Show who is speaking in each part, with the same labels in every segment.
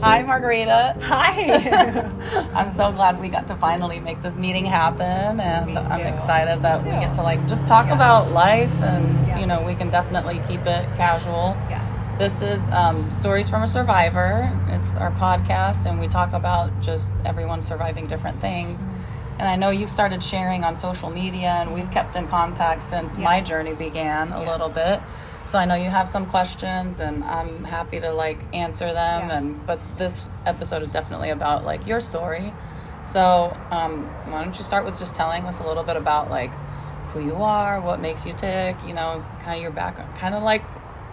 Speaker 1: Hi, Margarita.
Speaker 2: Hi.
Speaker 1: I'm so glad we got to finally make this meeting happen, and I'm excited that we get to just talk about life, and we can definitely keep it casual.
Speaker 2: Yeah.
Speaker 1: This is Stories from a Survivor. It's our podcast, and we talk about just everyone surviving different things. Mm-hmm. And I know you started sharing on social media, and we've kept in contact since my journey began a little bit. So I know you have some questions, and I'm happy to answer them. But this episode is definitely about your story. So why don't you start with just telling us a little bit about who you are, what makes you tick, kind of your background, kind of like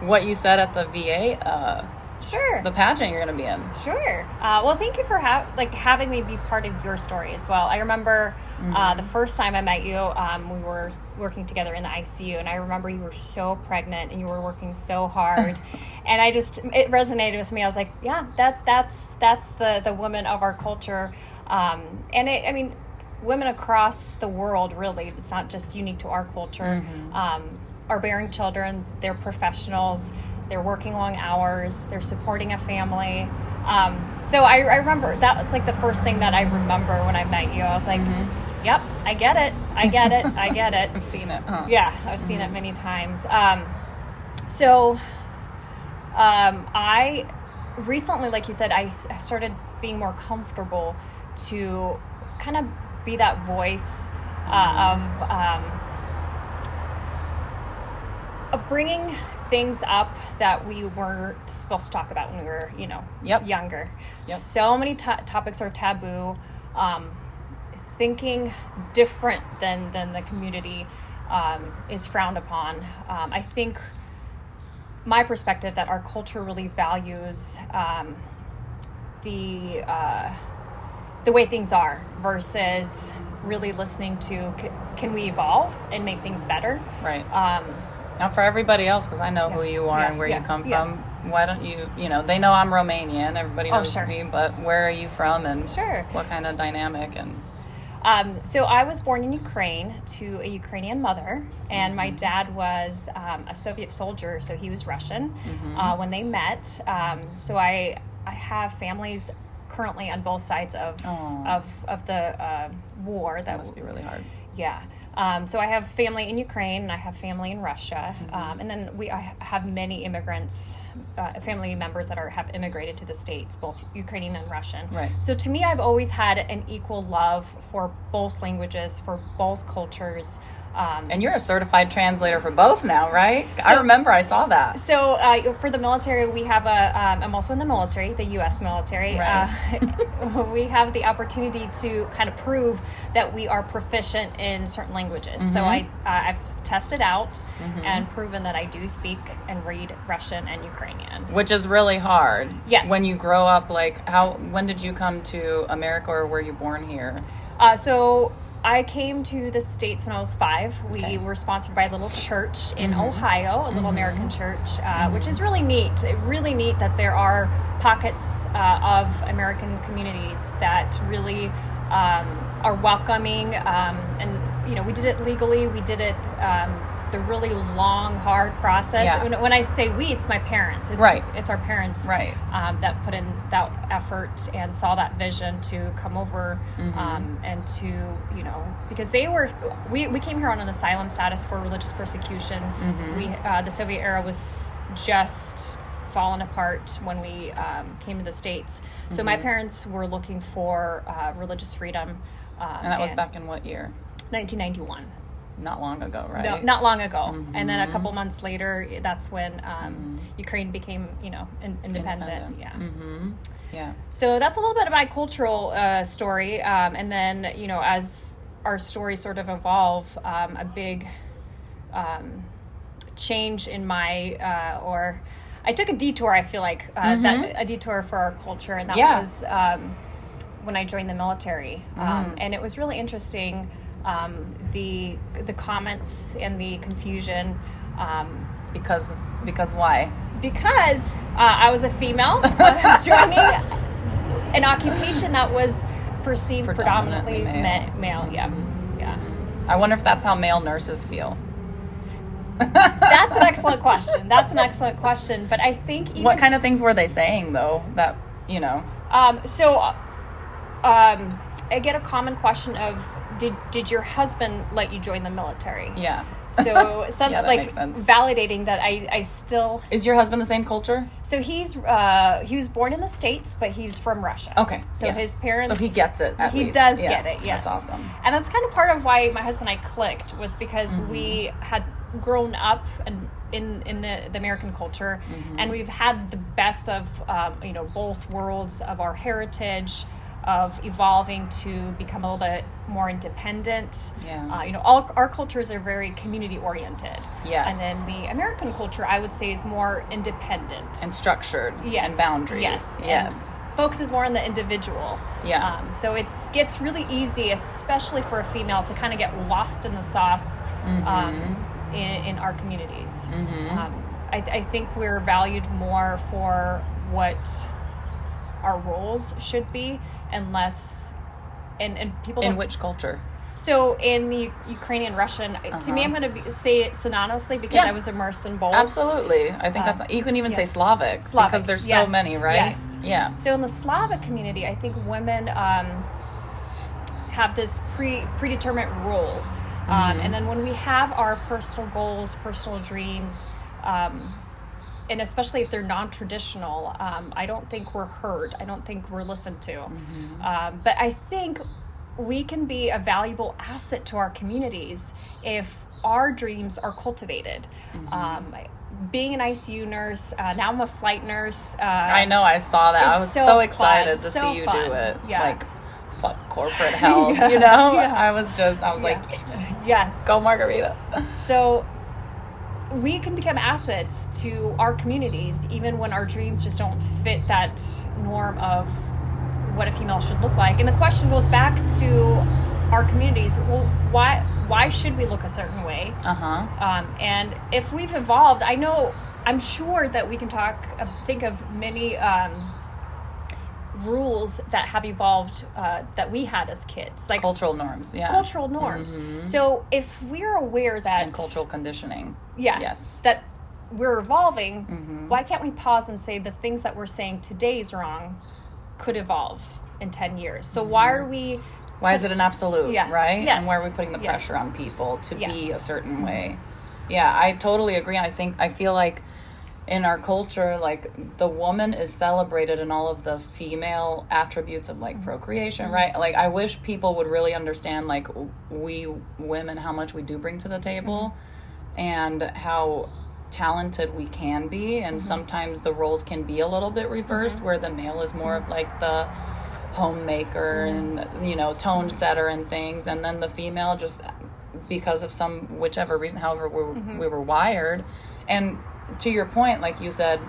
Speaker 1: what you said at the VA.
Speaker 2: Sure.
Speaker 1: The pageant you're going to be in.
Speaker 2: Sure. Well, thank you for having me be part of your story as well. I remember the first time I met you, we were working together in the ICU, and I remember you were so pregnant and you were working so hard. And it resonated with me. I was like, yeah, that's the woman of our culture. Women across the world, really, it's not just unique to our culture, are bearing children. They're professionals. They're working long hours. They're supporting a family. So I remember that was the first thing that I remember when I met you. I was like, yep, I get it. I get it.
Speaker 1: I've seen it. Huh?
Speaker 2: Yeah, I've seen it many times. I recently, like you said, I started being more comfortable to kind of be that voice of bringing things up that we weren't supposed to talk about when we were, younger.
Speaker 1: Yep.
Speaker 2: So many topics are taboo. Thinking different than the community is frowned upon. I think my perspective that our culture really values the way things are versus really listening to can we evolve and make things better.
Speaker 1: Right. Now, for everybody else, because I know who you are and where you come from, why don't you, they know I'm Romanian, everybody knows me, but where are you from and what kind of dynamic? And
Speaker 2: So I was born in Ukraine to a Ukrainian mother, and my dad was a Soviet soldier, so he was Russian when they met. So I have families currently on both sides of the war. That
Speaker 1: must be really hard.
Speaker 2: Yeah. So I have family in Ukraine, and I have family in Russia, and then I have many immigrants, family members that have immigrated to the States, both Ukrainian and Russian.
Speaker 1: Right.
Speaker 2: So to me, I've always had an equal love for both languages, for both cultures.
Speaker 1: And you're a certified translator for both now, right? I remember I saw that.
Speaker 2: So for the military, we have I'm also in the military, the U.S. military.
Speaker 1: Right.
Speaker 2: We have the opportunity to kind of prove that we are proficient in certain languages. So I've tested out and proven that I do speak and read Russian and Ukrainian.
Speaker 1: Which is really hard.
Speaker 2: Yes.
Speaker 1: When you grow up, when did you come to America, or were you born here?
Speaker 2: So I came to the States when I was 5. We were sponsored by a little church in Ohio, a little American church, which is really neat. Really neat that there are pockets of American communities that really are welcoming. And, we did it legally. We did it the really long, hard process.
Speaker 1: Yeah.
Speaker 2: When I say we, it's my parents. It's our parents that put in that effort and saw that vision to come over and to, because we came here on an asylum status for religious persecution. The Soviet era was just fallen apart when we came to the States. So my parents were looking for religious freedom.
Speaker 1: And that was back in what year?
Speaker 2: 1991.
Speaker 1: Not long ago, right?
Speaker 2: No, not long ago. And then a couple months later, that's when Ukraine became, independent. Yeah.
Speaker 1: Yeah.
Speaker 2: So that's a little bit of my cultural story. And then, as our stories sort of evolve, a big change in my, I took a detour, I feel like, a detour for our culture. And that was when I joined the military. And it was really interesting. The comments and the confusion.
Speaker 1: Because why?
Speaker 2: Because I was a female joining an occupation that was perceived predominantly male. Yeah.
Speaker 1: I wonder if that's how male nurses feel.
Speaker 2: That's an excellent question. But I think
Speaker 1: what kind of things were they saying though that you know?
Speaker 2: I get a common question of, did your husband let you join the military?
Speaker 1: Yeah.
Speaker 2: So
Speaker 1: that makes sense.
Speaker 2: Validating that I still...
Speaker 1: Is your husband the same culture?
Speaker 2: So he was born in the States, but he's from Russia.
Speaker 1: Okay.
Speaker 2: So his parents...
Speaker 1: So he gets it, at least.
Speaker 2: He does get it, yes.
Speaker 1: That's awesome.
Speaker 2: And that's kind of part of why my husband and I clicked, was because we had grown up in the American culture, and we've had the best of both worlds of our heritage, of evolving to become a little bit more independent.
Speaker 1: Yeah.
Speaker 2: All our cultures are very community oriented.
Speaker 1: Yes.
Speaker 2: And then the American culture, I would say, is more independent
Speaker 1: and structured.
Speaker 2: Yes.
Speaker 1: And boundaries.
Speaker 2: Yes.
Speaker 1: Yes.
Speaker 2: And focuses more on the individual.
Speaker 1: Yeah.
Speaker 2: So it gets really easy, especially for a female, to kind of get lost in the sauce in our communities. I think we're valued more for what our roles should be, and less, and people.
Speaker 1: In which culture?
Speaker 2: So in the Ukrainian, Russian, to me, I'm going to say it synonymously because I was immersed in both.
Speaker 1: Absolutely. I think that's, you can even say Slavic, because there's so many, right?
Speaker 2: Yes.
Speaker 1: Yeah.
Speaker 2: So in the Slavic community, I think women have this predetermined role. And then when we have our personal goals, personal dreams, and especially if they're non-traditional, I don't think we're heard. I don't think we're listened to. But I think we can be a valuable asset to our communities if our dreams are cultivated. Being an ICU nurse, now I'm a flight nurse.
Speaker 1: I know, I saw that. I was so excited to see you do it.
Speaker 2: Yeah.
Speaker 1: Like, fuck corporate hell, you know? Yeah. I was like,
Speaker 2: yes.
Speaker 1: Go Margarita.
Speaker 2: So we can become assets to our communities, even when our dreams just don't fit that norm of what a female should look like. And the question goes back to our communities. Well, why should we look a certain way? And if we've evolved, I'm sure that we can think of many rules that have evolved that we had as kids, like
Speaker 1: cultural norms.
Speaker 2: So if we're aware that,
Speaker 1: and cultural conditioning,
Speaker 2: that we're evolving, why can't we pause and say the things that we're saying today is wrong could evolve in 10 years? So why is it an absolute, right? Yes.
Speaker 1: And why are we putting the pressure on people to be a certain way? Yeah, I totally agree. And I feel like in our culture, like, the woman is celebrated in all of the female attributes of, like, procreation, right? Like, I wish people would really understand, like, we women, how much we do bring to the table and how talented we can be. And sometimes the roles can be a little bit reversed, where the male is more of, like, the homemaker and, tone setter and things. And then the female, just because of whichever reason, however we were wired. And to your point, like you said,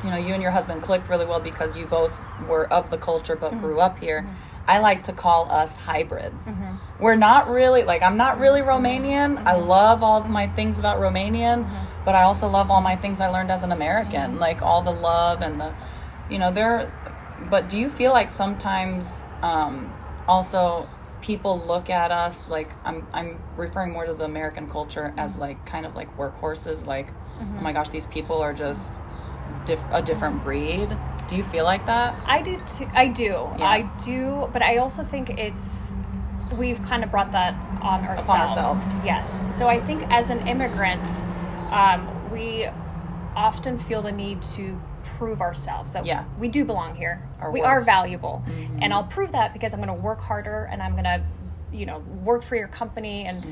Speaker 1: you and your husband clicked really well because you both were of the culture but grew up here. I like to call us hybrids. We're not really, like, I'm not really Romanian. I love all of my things about Romanian, but I also love all my things I learned as an American, like all the love and the, but do you feel like sometimes also people look at us, like, I'm referring more to the American culture as, like, kind of like workhorses, like, oh my gosh, these people are just a different breed. Do you feel like that?
Speaker 2: I do too. I do, but I also think we've kind of brought that on ourselves. Yes. So I think as an immigrant, we often feel the need to prove ourselves that we do belong here. We are valuable. And I'll prove that because I'm going to work harder, and I'm going to, work for your company and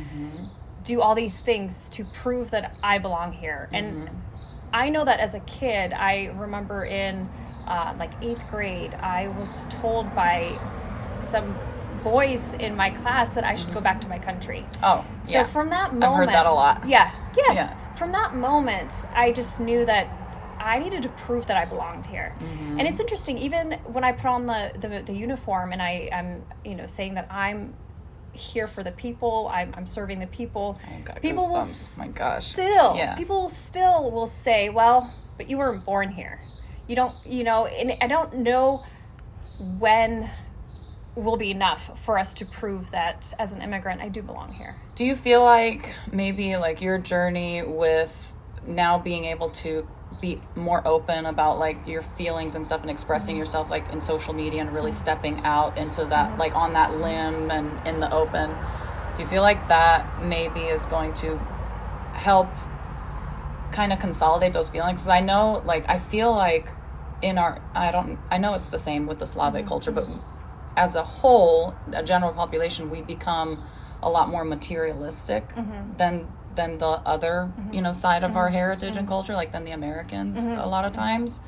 Speaker 2: do all these things to prove that I belong here. And I know that as a kid, I remember in like 8th grade, I was told by some boys in my class that I should go back to my country.
Speaker 1: Oh,
Speaker 2: so from that moment,
Speaker 1: I've heard that a lot.
Speaker 2: Yes. Yeah. From that moment, I just knew that I needed to prove that I belonged here. And it's interesting, even when I put on the uniform and I'm saying that I'm here for the people, I'm serving the people. People will people still will say, well, but you weren't born here. You don't, and I don't know when will be enough for us to prove that as an immigrant I do belong here.
Speaker 1: Do you feel like maybe like your journey with now being able to be more open about like your feelings and stuff and expressing yourself like in social media and really stepping out into that, like on that limb and in the open, do you feel like that maybe is going to help kind of consolidate those feelings? Because I know, like, I feel like I know it's the same with the Slavic culture, but as a whole, a general population, we become a lot more materialistic than the other, side of our heritage and culture, like than the Americans a lot of times.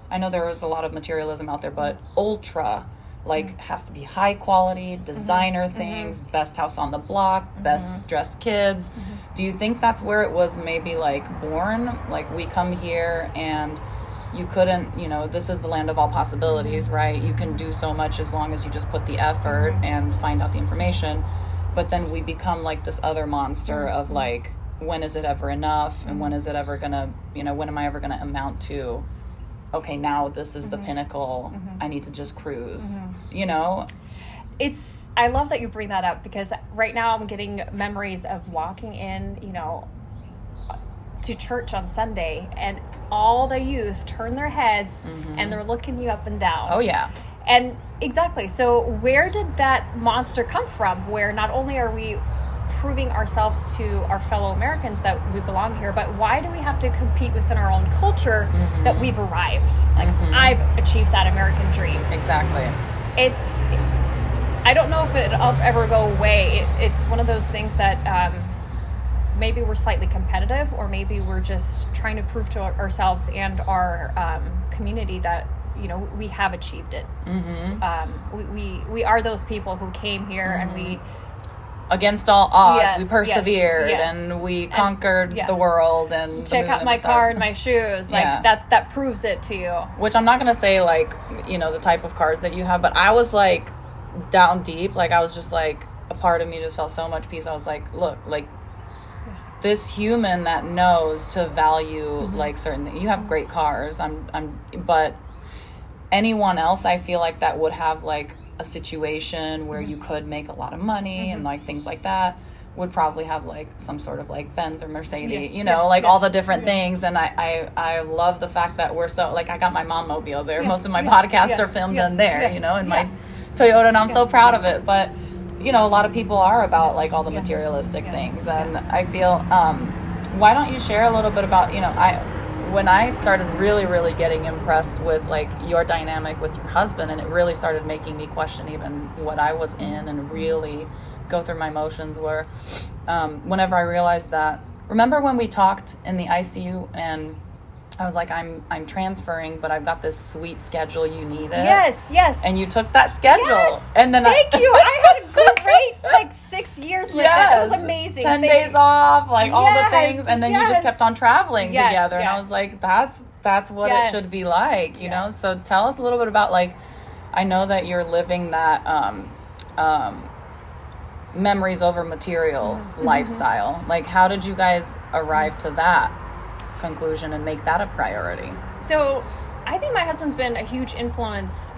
Speaker 1: I know there is a lot of materialism out there, but ultra, like, has to be high quality, designer things, best house on the block, best dressed kids. Do you think that's where it was maybe, like, born? Like, we come here and you couldn't, this is the land of all possibilities, right? You can do so much as long as you just put the effort and find out the information. But then we become like this other monster of like, when is it ever enough? And when is it ever gonna, when am I ever gonna amount to, okay, now this is the pinnacle. I need to just cruise,
Speaker 2: I love that you bring that up, because right now I'm getting memories of walking in, to church on Sunday, and all the youth turn their heads and they're looking you up and down.
Speaker 1: Oh yeah.
Speaker 2: And exactly. So where did that monster come from? Where not only are we proving ourselves to our fellow Americans that we belong here, but why do we have to compete within our own culture that we've arrived? Like, I've achieved that American dream.
Speaker 1: Exactly.
Speaker 2: I don't know if it'll ever go away. It's one of those things that maybe we're slightly competitive, or maybe we're just trying to prove to ourselves and our community that we have achieved it. We are those people who came here and we,
Speaker 1: against all odds, we persevered and we conquered the world, and
Speaker 2: check out my car and my shoes. Like that proves it to you.
Speaker 1: Which I'm not gonna say like the type of cars that you have, but I was like down deep. Like, I was just like, a part of me just felt so much peace. I was like, look, like, this human that knows to value like certain things. You have great cars. But anyone else, I feel like, that would have like a situation where you could make a lot of money and like things like that, would probably have like some sort of like Benz or Mercedes, all the different things. And I love the fact that we're so, like, I got my mom mobile there. Most of my podcasts are filmed in there, in my Toyota, and I'm so proud of it. But a lot of people are about like all the materialistic things, and I feel why don't you share a little bit about when I started really, really getting impressed with like your dynamic with your husband, and it really started making me question even what I was in and really go through my emotions, were whenever I realized that, remember when we talked in the ICU and I was like, I'm transferring, but I've got this sweet schedule, you need it.
Speaker 2: Yes.
Speaker 1: And you took that schedule.
Speaker 2: Yes.
Speaker 1: And then
Speaker 2: Thank you. I had a great like 6 years with it. It was amazing.
Speaker 1: 10 days off, like all the things. And then you just kept on traveling together. And I was like, that's what it should be like, you know? So tell us a little bit about, like, I know that you're living that memories over material lifestyle. Like, how did you guys arrive to that conclusion and make that a priority?
Speaker 2: So I think my husband's been a huge influence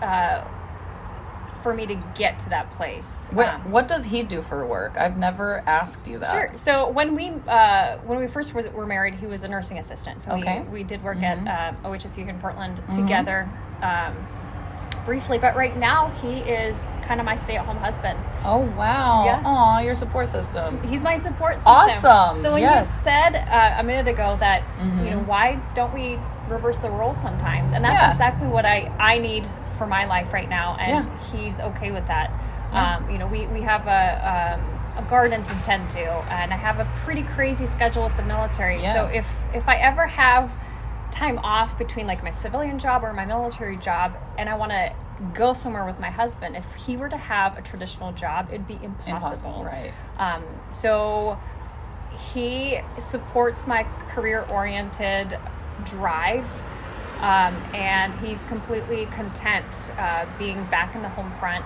Speaker 2: for me to get to that place.
Speaker 1: What does he do for work? I've never asked you that.
Speaker 2: Sure. So when we first were married, he was a nursing assistant. So we did work at OHSU in Portland together briefly. But right now he is kind of my stay-at-home husband.
Speaker 1: Oh, wow.
Speaker 2: Yeah.
Speaker 1: Aw, your support system.
Speaker 2: He's my support system.
Speaker 1: Awesome.
Speaker 2: So when you said a minute ago that, why don't we reverse the role sometimes? And that's exactly what I need for my life right now. And he's okay with that. We have a garden to tend to, and I have a pretty crazy schedule with the military.
Speaker 1: Yes.
Speaker 2: So if I ever have time off between like my civilian job or my military job, and I want to go somewhere with my husband, if he were to have a traditional job, it'd be impossible.
Speaker 1: Right.
Speaker 2: So he supports my career-oriented drive, and he's completely content being back in the home front,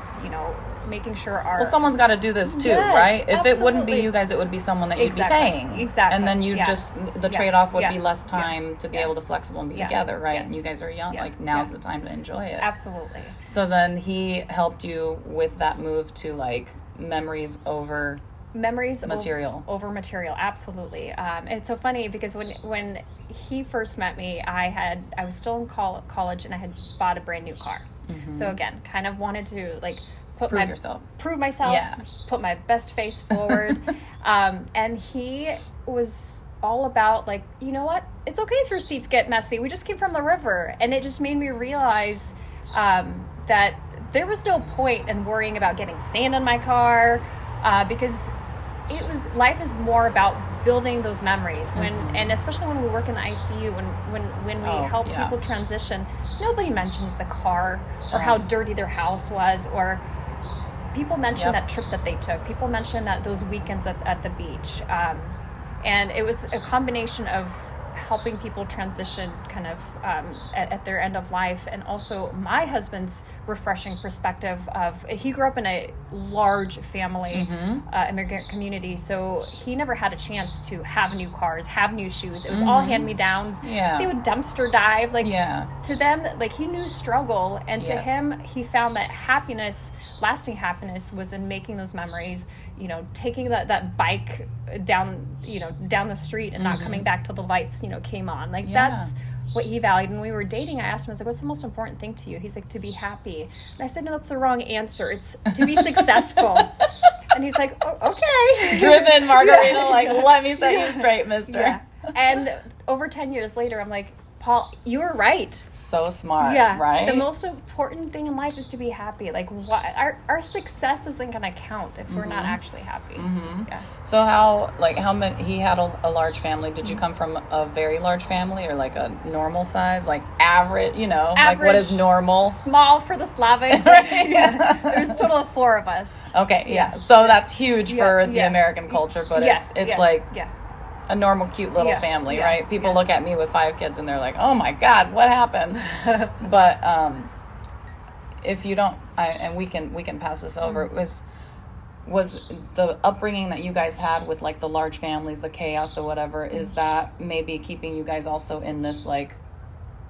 Speaker 2: making sure
Speaker 1: someone's got to do this too, right? If
Speaker 2: absolutely.
Speaker 1: it wouldn't be you guys, it would be someone that you'd be paying.
Speaker 2: Exactly.
Speaker 1: And then you the trade-off would be less time to be able to flexible and be together, right?
Speaker 2: Yes.
Speaker 1: And you guys are young, like now's the time to enjoy it.
Speaker 2: Absolutely.
Speaker 1: So then he helped you with that move to like memories over
Speaker 2: Memories
Speaker 1: material.
Speaker 2: Over material, absolutely. It's so funny because when he first met me, I was still in college and I had bought a brand new car. Mm-hmm. So again, kind of wanted to like prove myself, put my best face forward. And he was all about like, you know what? It's okay if your seats get messy. We just came from the river, and it just made me realize that there was no point in worrying about getting sand in my car, because life is more about building those memories and especially when we work in the ICU, when we help people transition, nobody mentions the car or how dirty their house was, or people mention that trip that they took. People mention that those weekends at the beach. And it was a combination of helping people transition kind of at their end of life, and also my husband's refreshing perspective of, he grew up in a large family immigrant community, so he never had a chance to have new cars, have new shoes. It was all hand-me-downs. They would dumpster dive, like to them, like he knew struggle, and to him he found that happiness, lasting happiness, was in making those memories, you know, taking that bike down the street and not coming back till the lights, came on. Like that's what he valued. When we were dating, I asked him, I was like, what's the most important thing to you? He's like, to be happy. And I said, no, that's the wrong answer. It's to be successful. And he's like, oh, okay.
Speaker 1: Driven Margarita, like, let me set you straight, mister.
Speaker 2: Yeah. And over 10 years later, I'm like, Paul, you were right.
Speaker 1: So smart, right?
Speaker 2: The most important thing in life is to be happy. Like, what our success isn't going to count if we're not actually happy. Yeah.
Speaker 1: So how many? He had a large family. Did you come from a very large family, or like a normal size, like average?
Speaker 2: Average,
Speaker 1: like what is normal?
Speaker 2: Small for the Slavik. Right? There's a total of 4 of us.
Speaker 1: Okay, so that's huge for the American culture, but it's like a normal, cute little family, right? People look at me with 5 kids and they're like, oh my God, what happened? But if you don't, and we can pass this over, was the upbringing that you guys had with like the large families, the chaos or whatever, is that maybe keeping you guys also in this, like,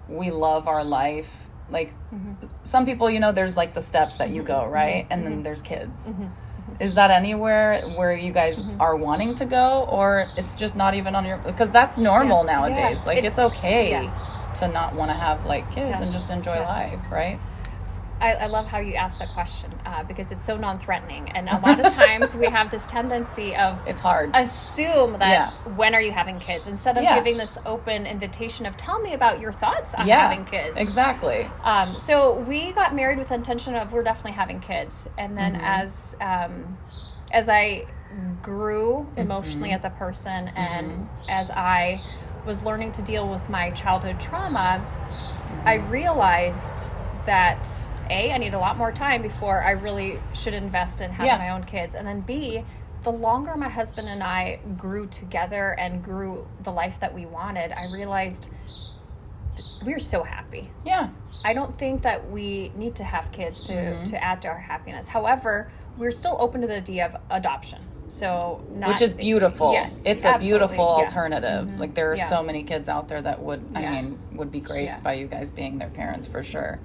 Speaker 1: we love our life? Like some people, there's like the steps that you go, right? And then there's kids. Is that anywhere where you guys are wanting to go, or it's just not even on your, because that's normal nowadays. Like it's okay to not want to have like kids and just enjoy life, right?
Speaker 2: I love how you asked that question, because it's so non-threatening, and a lot of times we have this tendency of
Speaker 1: it's hard
Speaker 2: assume that when are you having kids, instead of giving this open invitation of tell me about your thoughts on having kids.
Speaker 1: Exactly.
Speaker 2: So we got married with the intention of we're definitely having kids, and then as I grew emotionally as a person, and as I was learning to deal with my childhood trauma, I realized that I need a lot more time before I really should invest in having my own kids. And then B, the longer my husband and I grew together and grew the life that we wanted, I realized we were so happy. Yeah. I don't think that we need to have kids to add to our happiness. However, we're still open to the idea of adoption. So
Speaker 1: which is beautiful.
Speaker 2: Yes,
Speaker 1: it's a beautiful alternative. Like there are so many kids out there that would be graced by you guys being their parents for sure.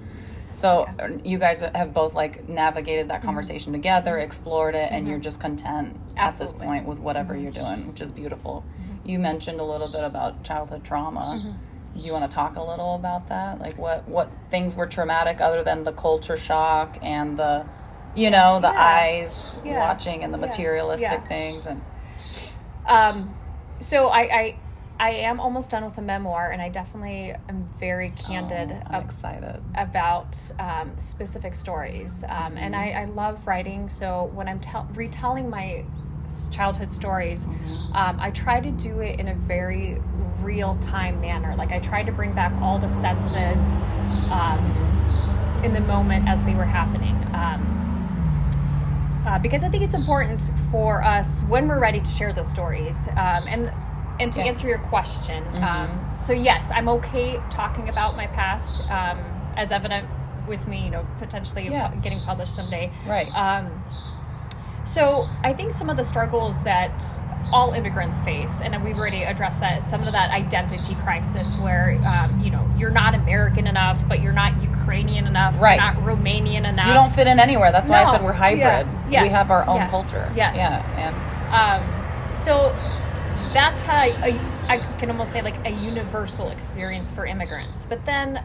Speaker 1: So you guys have both like navigated that conversation together, explored it, and you're just content at this point with whatever you're doing, which is beautiful. You mentioned a little bit about childhood trauma. Do you want to talk a little about that? Like what things were traumatic other than the culture shock and the, the eyes watching and the materialistic things? And
Speaker 2: so I am almost done with the memoir, and I definitely am very candid.
Speaker 1: I'm excited
Speaker 2: about specific stories, and I love writing. So when I'm retelling my childhood stories, I try to do it in a very real-time manner. Like I try to bring back all the senses in the moment as they were happening. Because I think it's important for us when we're ready to share those stories. And to answer your question, so yes, I'm okay talking about my past, as evident with me, potentially getting published someday.
Speaker 1: Right.
Speaker 2: So I think some of the struggles that all immigrants face, and we've already addressed that, some of that identity crisis where, you're not American enough, but you're not Ukrainian enough, you're not Romanian enough.
Speaker 1: You don't fit in anywhere. That's why I said we're hybrid. We have our own culture.
Speaker 2: Yes.
Speaker 1: Yeah. And
Speaker 2: So that's kind of, I can almost say, like a universal experience for immigrants. But then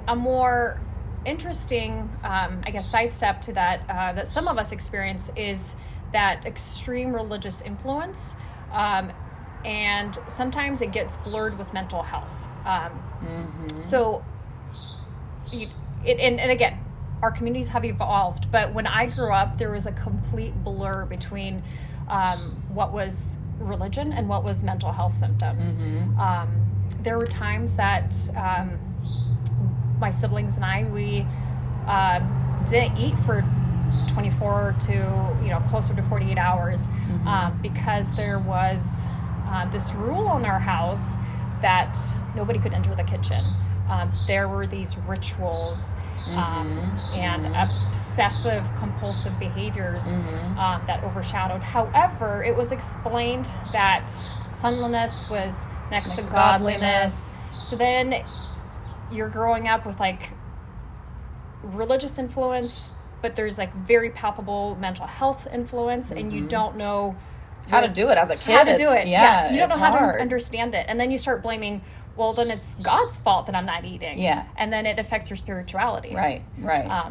Speaker 2: a more interesting, I guess, sidestep to that, that some of us experience is that extreme religious influence. And sometimes it gets blurred with mental health. So, and again, our communities have evolved, but when I grew up, there was a complete blur between what was religion and what was mental health symptoms. There were times that my siblings and I, we didn't eat for 24 to, closer to 48 hours because there was this rule in our house that nobody could enter the kitchen. There were these rituals and obsessive compulsive behaviors that overshadowed. However, it was explained that cleanliness was next to godliness. So then you're growing up with like religious influence, but there's like very palpable mental health influence, and you don't know
Speaker 1: how to do it as a kid.
Speaker 2: How to do it.
Speaker 1: Yeah,
Speaker 2: you don't know how to understand it. And then you start blaming, well, then it's God's fault that I'm not eating.
Speaker 1: Yeah.
Speaker 2: And then it affects your spirituality.
Speaker 1: Right.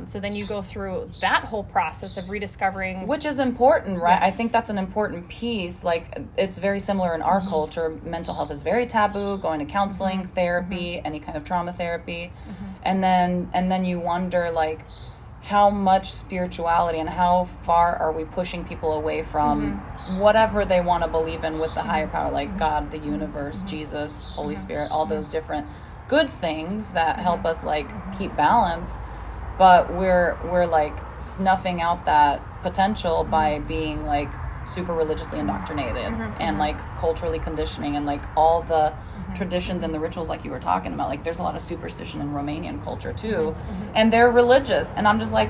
Speaker 2: So then you go through that whole process of rediscovering.
Speaker 1: Which is important, right? Yeah. I think that's an important piece. Like, it's very similar in our culture. Mental health is very taboo, going to counseling, therapy, any kind of trauma therapy. And then you wonder, like, how much spirituality and how far are we pushing people away from whatever they want to believe in with the higher power, like God, the universe, Jesus, Holy Spirit, all those different good things that help us like keep balance. But we're like snuffing out that potential by being like super religiously indoctrinated and like culturally conditioning and like all the traditions and the rituals like you were talking about. Like there's a lot of superstition in Romanian culture too, and they're religious, and I'm just like,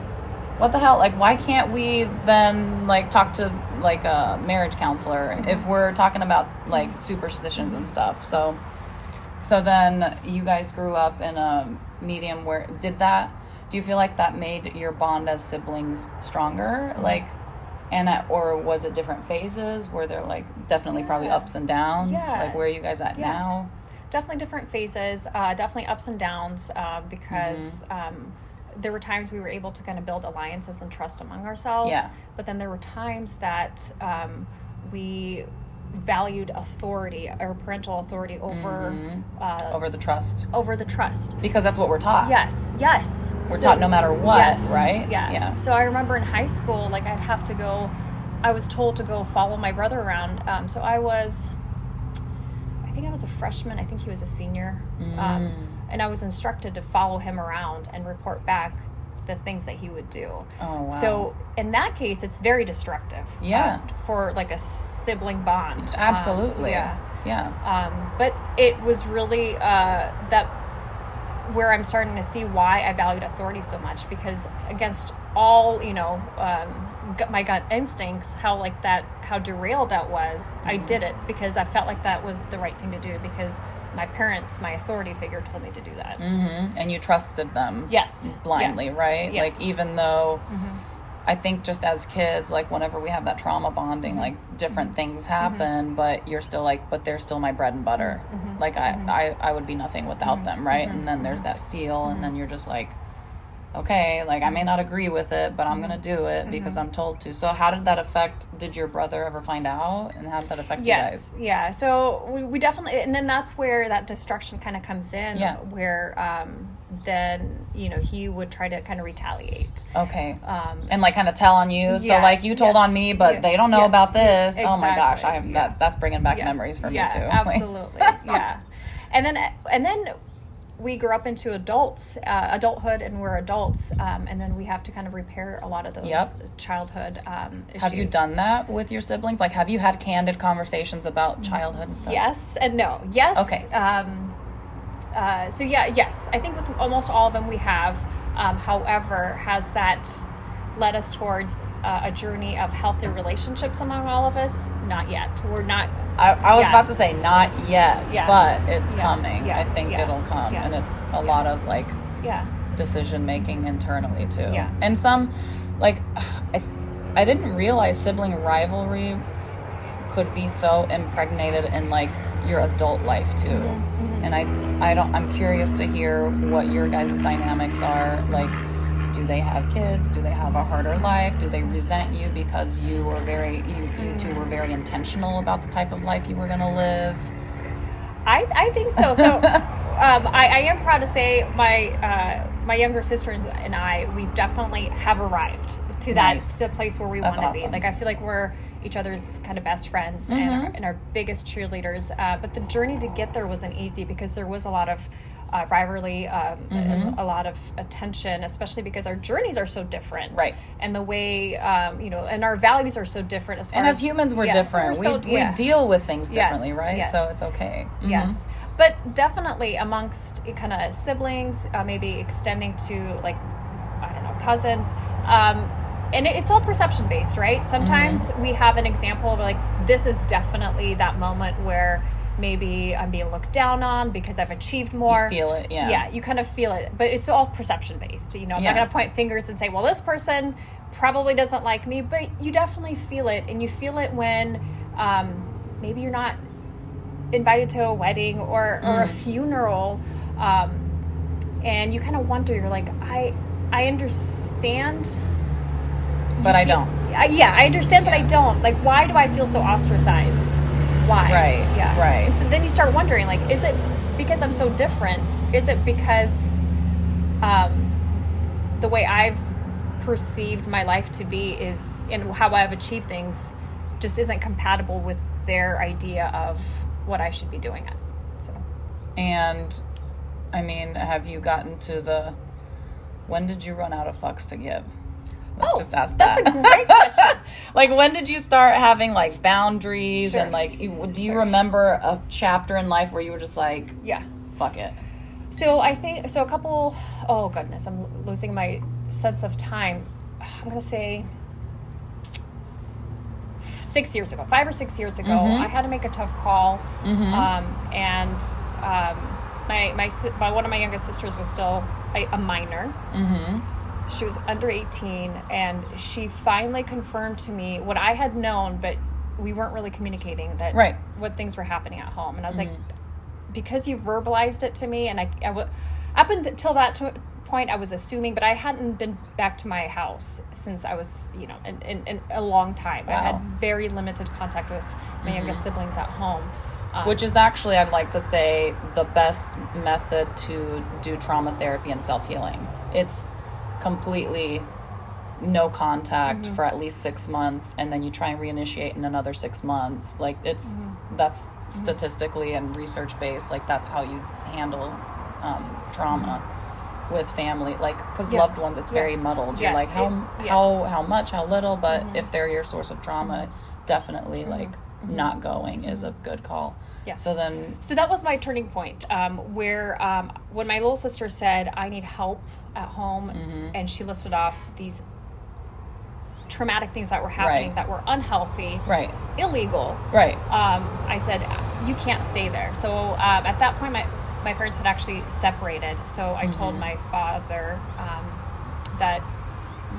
Speaker 1: what the hell? Like, why can't we then like talk to like a marriage counselor if we're talking about like superstitions and stuff? So then you guys grew up in a medium where do you feel like that made your bond as siblings stronger? Like, or was it different phases? Were there like definitely probably ups and downs? Like, where are you guys at now?
Speaker 2: Definitely different phases, definitely ups and downs, because there were times we were able to kind of build alliances and trust among ourselves. But then there were times that we valued authority or parental authority over
Speaker 1: the trust.
Speaker 2: Over the trust.
Speaker 1: Because that's what we're taught.
Speaker 2: Yes.
Speaker 1: We're taught no matter what, right?
Speaker 2: Yeah. So I remember in high school, like I was told to go follow my brother around. So I think I was a freshman. I think he was a senior. And I was instructed to follow him around and report back the things that he would do.
Speaker 1: Oh, wow.
Speaker 2: So in that case, it's very destructive. For like a sibling bond.
Speaker 1: Absolutely.
Speaker 2: But it was really that where I'm starting to see why I valued authority so much, because against all, my gut instincts, how derailed that was, I did it because I felt like that was the right thing to do, because my parents, my authority figure, told me to do that.
Speaker 1: And you trusted them blindly, right?
Speaker 2: Yes.
Speaker 1: Like, even though I think just as kids, like whenever we have that trauma bonding, like different things happen, but you're still like, but they're still my bread and butter. Like I would be nothing without them, right? And then there's that seal, and then you're just like, okay, like I may not agree with it, but I'm going to do it because I'm told to. So how did that did your brother ever find out, and how did that affect you guys?
Speaker 2: Yeah. So we definitely, and then that's where that destruction kind of comes in, where then, he would try to kind of retaliate.
Speaker 1: Okay. And like kind of tell on you. So like you told on me, but they don't know about this.
Speaker 2: Exactly.
Speaker 1: Oh my gosh. That's bringing back memories for me too.
Speaker 2: Absolutely. And then we grew up into adulthood, and we're adults, and then we have to kind of repair a lot of those childhood issues.
Speaker 1: Have you done that with your siblings? Like, have you had candid conversations about childhood and stuff?
Speaker 2: Yes and no. Yes.
Speaker 1: Okay.
Speaker 2: Yes. I think with almost all of them we have. However, has that led us towards a journey of healthy relationships among all of us? Not yet. We're not.
Speaker 1: I was about to say not yet, but it's coming. I think it'll come, and it's a lot of like decision making internally too. And some, like, I didn't realize sibling rivalry could be so impregnated in like your adult life too. And I'm curious to hear what your guys' dynamics are. Like, do they have kids? Do they have a harder life? Do they resent you because you were you two were very intentional about the type of life you were going to live?
Speaker 2: I think so. So I am proud to say my younger sister and I, we've definitely have arrived to the place where we want to be. Like, I feel like we're each other's kind of best friends and our biggest cheerleaders. But the journey to get there wasn't easy because there was a lot of rivalry, and a lot of attention, especially because our journeys are so different. Right. And the way, and our values are so different. As humans, we're different.
Speaker 1: We deal with things differently, right? Yes. So it's okay.
Speaker 2: Yes. But definitely amongst kind of siblings, maybe extending to, like, I don't know, cousins. And it's all perception based, right? Sometimes we have an example of, like, this is definitely that moment where maybe I'm being looked down on because I've achieved more.
Speaker 1: You feel it, yeah.
Speaker 2: Yeah, you kind of feel it. But it's all perception based. I'm not going to point fingers and say, well, this person probably doesn't like me. But you definitely feel it. And you feel it when maybe you're not invited to a wedding or a funeral. And you kind of wonder, you're like, I understand.
Speaker 1: But I don't.
Speaker 2: I understand, but I don't. Like, why do I feel so ostracized? Why?
Speaker 1: Right.
Speaker 2: Yeah.
Speaker 1: Right.
Speaker 2: And so then you start wondering, like, is it because I'm so different? Is it because the way I've perceived my life to be is, and how I've achieved things, just isn't compatible with their idea of what I should be doing it? So.
Speaker 1: And, I mean, have you gotten to when did you run out of fucks to give? Let's just ask that.
Speaker 2: That's a great question.
Speaker 1: Like, when did you start having, like, boundaries?
Speaker 2: Sure.
Speaker 1: And, like, do you remember a chapter in life where you were just like, fuck it?
Speaker 2: So I think, a couple, oh goodness, I'm losing my sense of time. I'm going to say 6 years ago, 5 or 6 years ago, I had to make a tough call. And one of my youngest sisters was still a minor. She was under 18, and she finally confirmed to me what I had known, but we weren't really communicating, that what things were happening at home. And I was like, because you verbalized it to me, and up until that point, I was assuming, but I hadn't been back to my house since I was, in a long time. Wow. I had very limited contact with my youngest siblings at home.
Speaker 1: Which is actually, I'd like to say, the best method to do trauma therapy and self-healing. It's completely no contact for at least 6 months, and then you try and reinitiate in another 6 months. Like, that's statistically and research based. Like, that's how you handle trauma with family. Like, because loved ones, it's very muddled. You're like, how much, how little, but if they're your source of trauma, definitely like not going is a good call.
Speaker 2: Yeah.
Speaker 1: So
Speaker 2: that was my turning point, where when my little sister said, I need help at home, and she listed off these traumatic things that were happening that were unhealthy, illegal. I said, you can't stay there. So at that point, my parents had actually separated. So I told my father that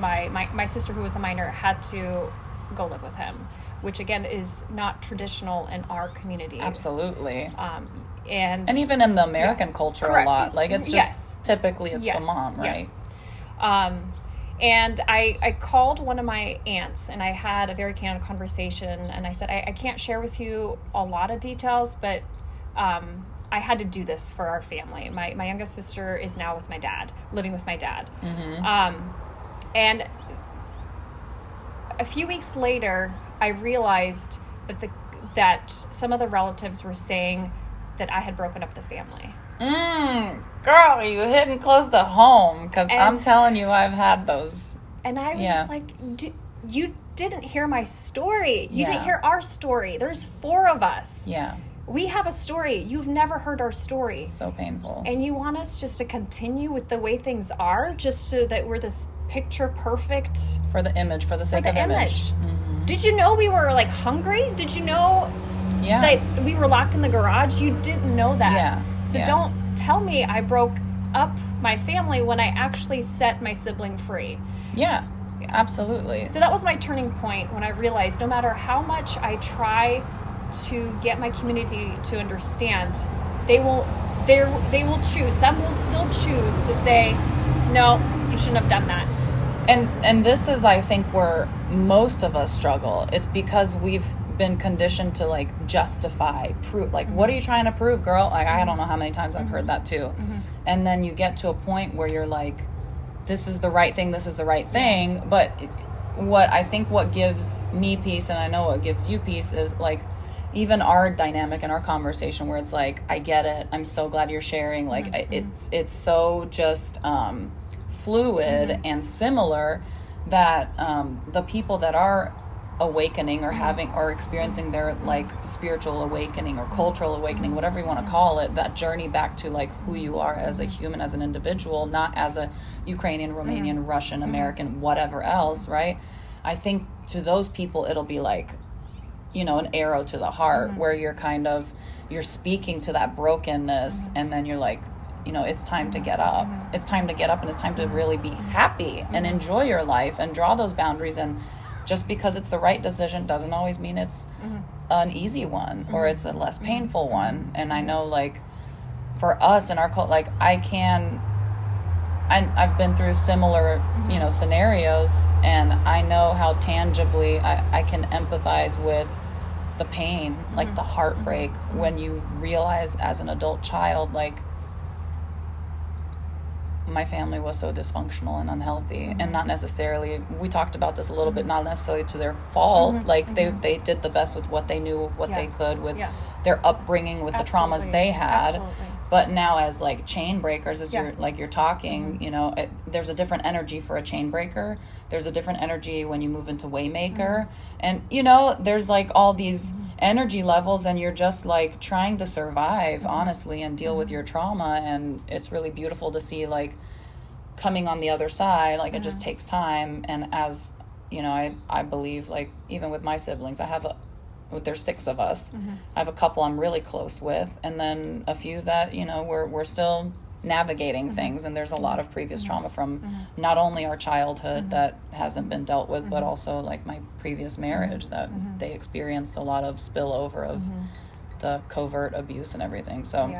Speaker 2: my sister, who was a minor, had to go live with him, which again is not traditional in our community.
Speaker 1: Absolutely.
Speaker 2: And
Speaker 1: even in the American culture a lot. Like, it's just typically it's the mom, right?
Speaker 2: And I called one of my aunts, and I had a very candid conversation, and I said, I can't share with you a lot of details, but I had to do this for our family. My youngest sister is now with my dad, living with my dad. And a few weeks later, I realized that some of the relatives were saying that I had broken up the family.
Speaker 1: Girl, you hitting close to home, because I'm telling you, I've had those.
Speaker 2: And I was just like, you didn't hear my story. You didn't hear our story. There's 4 of us.
Speaker 1: Yeah.
Speaker 2: We have a story. You've never heard our story.
Speaker 1: So painful.
Speaker 2: And you want us just to continue with the way things are, just so that we're this picture perfect.
Speaker 1: For the image, for the sake of image.
Speaker 2: Did you know we were, like, hungry? Did you know that we were locked in the garage? You didn't know that.
Speaker 1: Yeah.
Speaker 2: So don't tell me I broke up my family when I actually set my sibling free.
Speaker 1: Yeah. Absolutely.
Speaker 2: So that was my turning point when I realized no matter how much I try to get my community to understand, they will choose. Some will still choose to say, no, you shouldn't have done that.
Speaker 1: And this is, I think, where most of us struggle. It's because we've been conditioned to like justify, prove, like, what are you trying to prove, girl? Like, I don't know how many times I've heard that too. And then you get to a point where you're like, this is the right thing, this is the right thing. But what gives me peace, and I know what gives you peace, is like even our dynamic and our conversation where it's like, I get it, I'm so glad you're sharing, like it's so just fluid and similar that the people that are awakening or having or experiencing their like spiritual awakening or cultural awakening, whatever you want to call it, that journey back to like who you are as a human, as an individual, not as a Ukrainian, Romanian, Russian, American, whatever else, right? I think to those people it'll be like, you know, an arrow to the heart where you're speaking to that brokenness, and then you're like, you know, it's time to get up. It's time to get up, and it's time to really be happy and enjoy your life and draw those boundaries. And just because it's the right decision doesn't always mean it's an easy one or it's a less painful one. And I know, like, for us in our cult, like, I've been through similar, you know, scenarios, and I know how tangibly I can empathize with the pain, like the heartbreak, when you realize as an adult child, like, my family was so dysfunctional and unhealthy, and not necessarily, we talked about this a little bit, not necessarily to their fault, like they did the best with what they knew, what they could with their upbringing, with the traumas they had. But now as like chain breakers, as you're talking, you know, there's a different energy for a chain breaker. There's a different energy when you move into waymaker. And, you know, there's like all these energy levels, and you're just like trying to survive, honestly, and deal with your trauma. And it's really beautiful to see, like, coming on the other side. Like, it just takes time. And as, you know, I believe, like, even with my siblings, there's 6 of us. I have a couple I'm really close with, and then a few that, you know, we're still navigating things, and there's a lot of previous trauma from not only our childhood that hasn't been dealt with, but also like my previous marriage that they experienced a lot of spillover of the covert abuse and everything. So